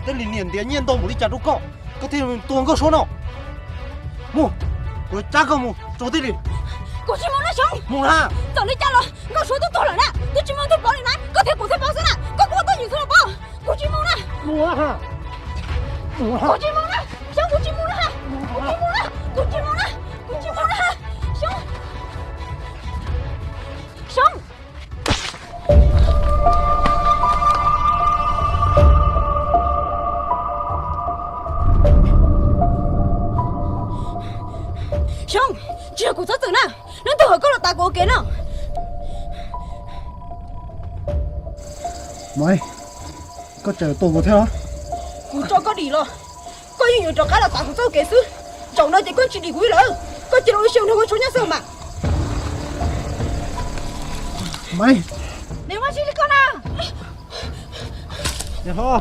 这里年都没的家住搞，个天多个说呢，木，我扎个木，走这里，古巨梦那熊，木啦，走你家了，我说都多了呢，古巨梦都包里来，个天古天包身了，个我都有错了包，古巨梦呢？木啦哈，木啦，古巨梦呢？想古巨梦了哈，古巨梦了，古巨梦了，古巨梦了哈，熊，熊。熊，这古早走呢，人都和过了大哥给呢。mày có chờ tôi vào theo Cụ cho có đi lo, có nhiều cho cái là tặng cho kẻ xứ, chồng nó chỉ có chuyện đi quý lỡ, có chuyện đối xung thôi số nhá sơ mà. mày Nếu mà xin đi con à. nhà ho